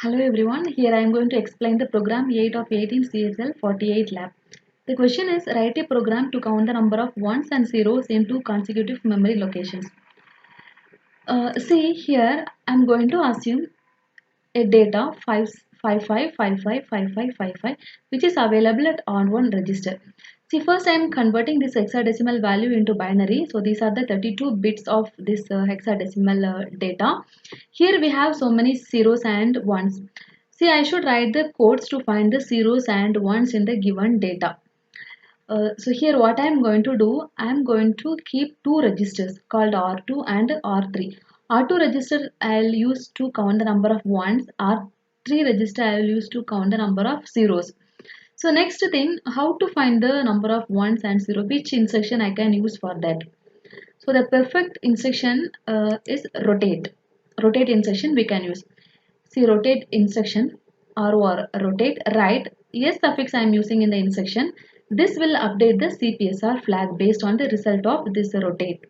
Hello everyone, here I am going to explain the program 8 of 18 CSL 48 lab. The question is write a program to count the number of ones and zeros in two consecutive memory locations. See here I am going to assume a data 55555555 which is available at on1 register. See first I am converting this hexadecimal value into binary. So these are the 32 bits of this hexadecimal data. Here we have so many zeros and ones. See I should write the codes to find the zeros and ones in the given data. So here what I am going to do, I am going to keep two registers called R2 and R3. R2 register I will use to count the number of ones, R3 register I will use to count the number of zeros. So next thing, how to find the number of ones and zero, which instruction I can use for that. So the perfect instruction is rotate. Rotate instruction we can use. See rotate instruction or rotate right. Yes suffix I am using in the instruction. This will update the CPSR flag based on the result of this rotate.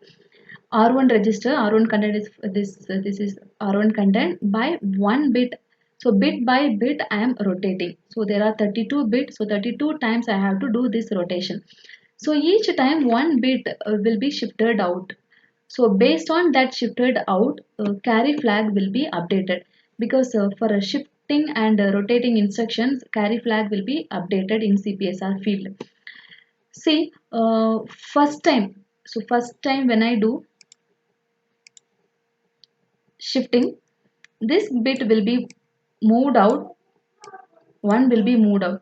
R1 register, R1 content is this is R1 content by 1 bit. So bit by bit I am rotating. So there are 32 bits. So 32 times I have to do this rotation. So each time one bit will be shifted out. So based on that shifted out, carry flag will be updated because for a shifting and rotating instructions, carry flag will be updated in CPSR field. See, first time. So first time when I do shifting, this bit will be moved out, one will be moved out.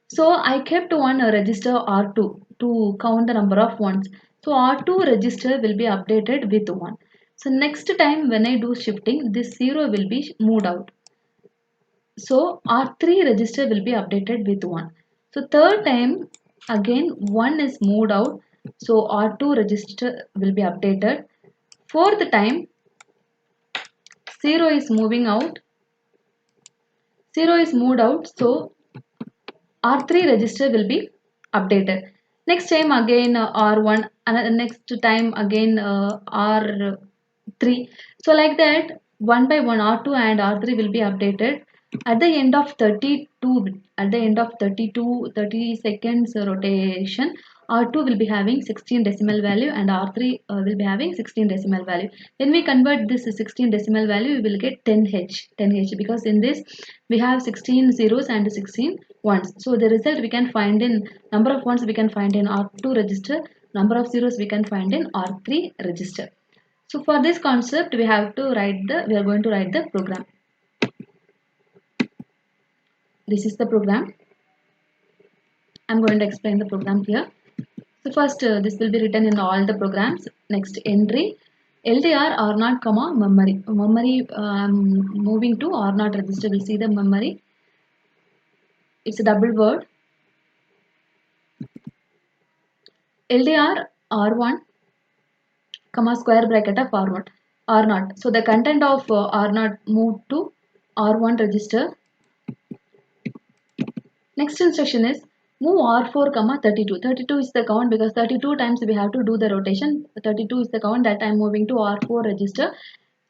So I kept one register R2 to count the number of ones. So R2 register will be updated with 1. So next time when I do shifting, this 0 will be moved out. So R3 register will be updated with 1. So third time again 1 is moved out. So R2 register will be updated. Fourth time 0 is moving out. 0 is moved out. So R3 register will be updated. Next time again R1, next time again R3. So like that one by one R2 and R3 will be updated. At the end of 32, at the end of 30 seconds rotation, R2 will be having 16 decimal value and R3 will be having 16 decimal value. When we convert this 16 decimal value, we will get 10H because in this we have 16 zeros and 16 ones. So the result we can find in number of ones we can find in R2 register, number of zeros we can find in R3 register. So for this concept we are going to write the program. This is the program. I'm going to explain the program here. So first this will be written in all the programs. Next entry LDR R0 comma memory. Memory moving to R0 register. We'll see the memory. It's a double word. LDR R1 comma square bracket of R1 R0. So the content of R0 moved to R1 register. Next instruction is move R4 comma 32. 32 is the count because 32 times we have to do the rotation. 32 is the count that I am moving to R4 register.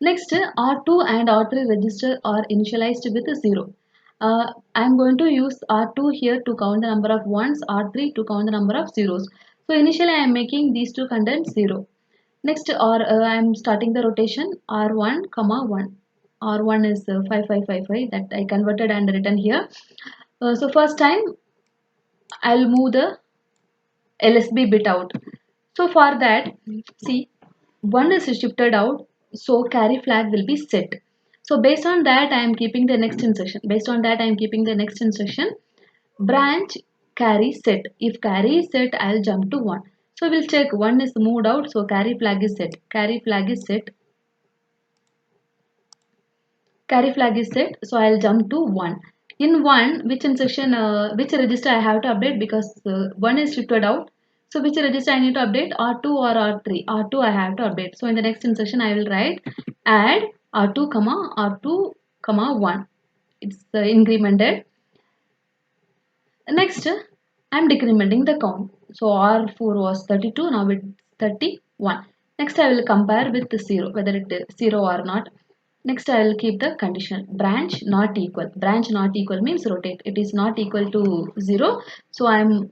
Next R2 and R3 register are initialized with 0. I am going to use R2 here to count the number of ones, R3 to count the number of zeros. So initially I am making these two contents 0. Next I am starting the rotation R1 comma 1. R1 is 5555 that I converted and written here. So first time I'll move the LSB bit out. So for that, see, 1 is shifted out, so carry flag will be set. So based on that, I am keeping the next instruction. Based on that, I am keeping the next instruction. Branch carry set. If carry is set, I'll jump to 1. So we'll check 1 is moved out, so carry flag is set. Carry flag is set. Carry flag is set, so I'll jump to 1. In 1, which instruction, which register I have to update because 1 is shifted out. So which register I need to update, R2 or R3? R2 I have to update. So in the next instruction I will write add R2 comma 1. It's incremented. Next I am decrementing the count. So R4 was 32, now it's 31. Next I will compare with the 0, whether it is 0 or not. Next, I will keep the condition branch not equal. Branch not equal means rotate. It is not equal to 0. So I am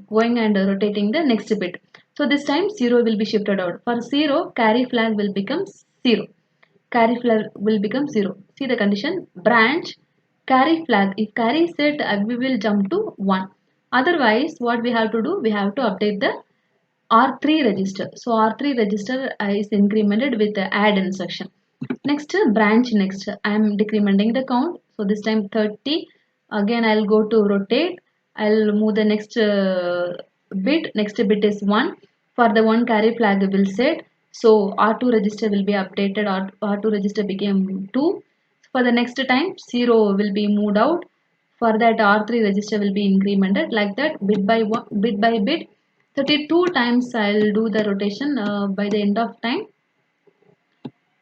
going and rotating the next bit. So this time 0 will be shifted out. For 0, carry flag will become 0. Carry flag will become 0. See the condition branch carry flag. If carry is set, we will jump to 1. Otherwise, what we have to do? We have to update the R3 register. So R3 register is incremented with the add instruction. Next branch next. I am decrementing the count. So this time 30. Again I'll go to rotate. I'll move the next bit. Next bit is 1. For the 1 carry flag will set. So R2 register will be updated. R2 register became 2. For the next time 0 will be moved out. For that R3 register will be incremented like that bit by bit by bit. 32 times I'll do the rotation. By the end of time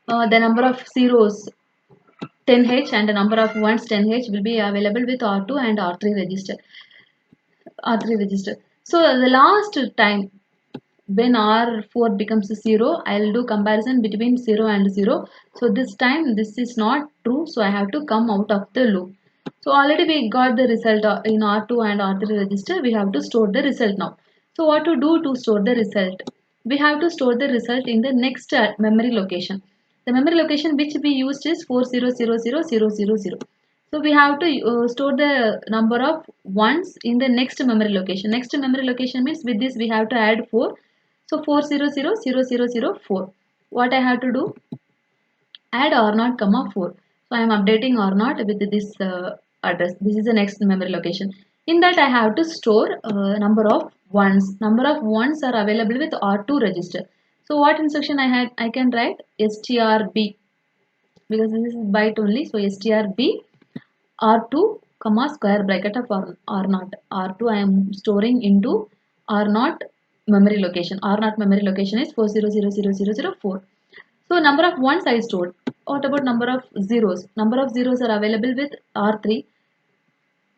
the number of zeros 10H and the number of ones 10H will be available with R2 and R3 register. R3 register. So the last time when R4 becomes 0, I'll do comparison between 0 and 0. So this time this is not true. So I have to come out of the loop. So already we got the result in R2 and R3 register. We have to store the result now. So what to do to store the result? We have to store the result in the next memory location. The memory location which we used is 40000000. So we have to store the number of ones in the next memory location. Next memory location means with this we have to add 4. So 40000004. What I have to do? Add R0 comma 4. So I am updating R0 with this address. This is the next memory location. In that I have to store number of ones. Number of ones are available with R2 register. So what instruction I can write strb because this is byte only. So strb R2 comma square bracket of R0. R2 I am storing into R0 memory location. R0 memory location is 40000004. So number of ones I stored. What about number of zeros? Number of zeros are available with R3.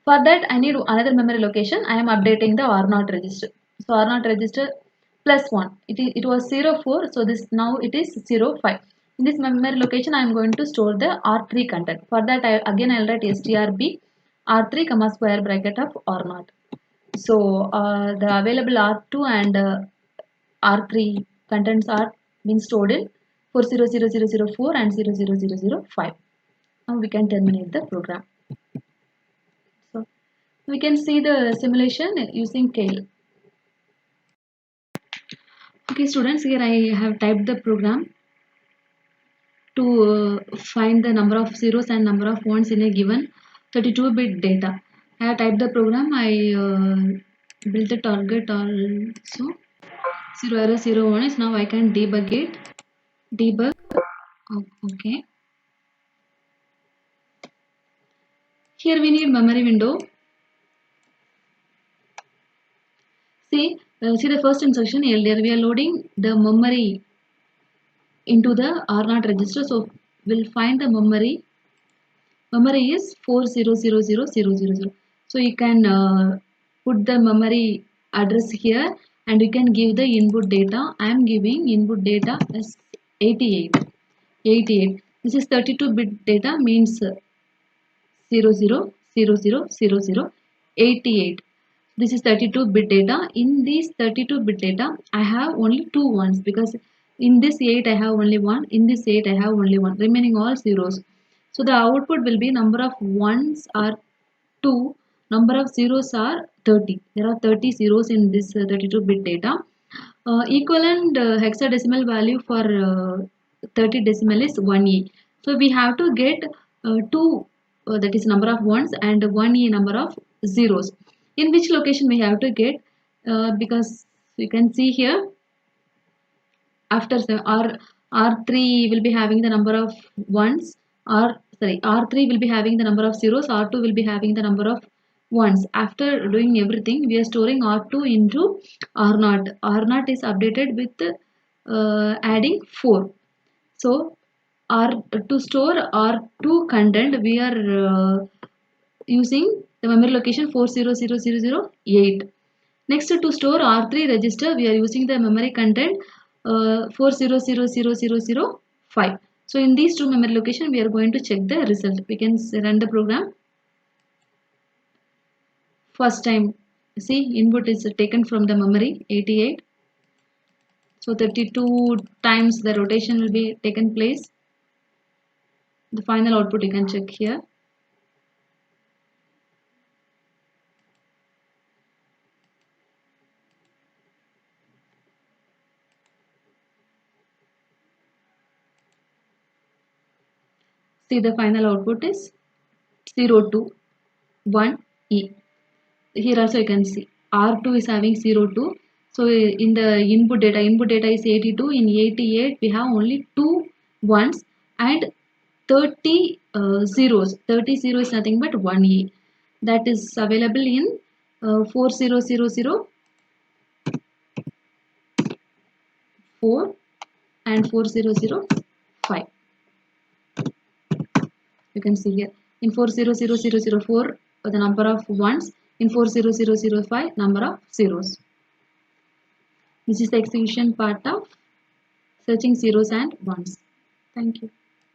For that I need another memory location. I am updating the R0 register. So R0 register plus 1. It was 04. So this now it is 05. In this memory location I am going to store the R3 content. For that again I will write strb R3 comma square bracket of R0. So the available R2 and R3 contents are being stored in 400004 and 00005. Now we can terminate the program. So we can see the simulation using Kale. Okay students, here I have typed the program to find the number of zeros and number of ones in a given 32-bit data. I have typed the program. I built the target also. 0 error 0 1 is now I can debug it. Debug. Okay. Here we need memory window. See the first instruction earlier we are loading the memory into the R0 register. So we'll find the memory. Memory is 400000. So you can put the memory address here and you can give the input data. I am giving input data as 88. 88. This is 32-bit data means 00000088. This is 32-bit data. In this 32-bit data, I have only 2 ones because in this 8 I have only 1. In this 8 I have only 1. Remaining all zeros. So the output will be number of ones are 2. Number of zeros are 30. There are 30 zeros in this 32-bit data. Equivalent hexadecimal value for 30 decimal is 1e. So we have to get 2 that is number of ones and 1e number of zeros. In which location we have to get because you can see here after R3 will be having the number of ones R3 will be having the number of zeros, R2 will be having the number of ones. After doing everything we are storing R2 into R0. R0 is updated with adding 4. So to store R2 content we are using the memory location 400008. Next to store R3 register we are using the memory content 400005. So in these two memory location, we are going to check the result. We can run the program. First time, see, input is taken from the memory 88. So 32 times the rotation will be taken place. The final output you can check here. See, the final output is 021E. Here also you can see R2 is having 02. So in the input data is 82. In 88 we have only 2 ones and 30 zeros. 30 zero is nothing but 1E. That is available in 4000 4 and 4005. You can see here in 400004 the number of ones, in 40005 number of zeros. This is the execution part of searching zeros and ones. Thank you.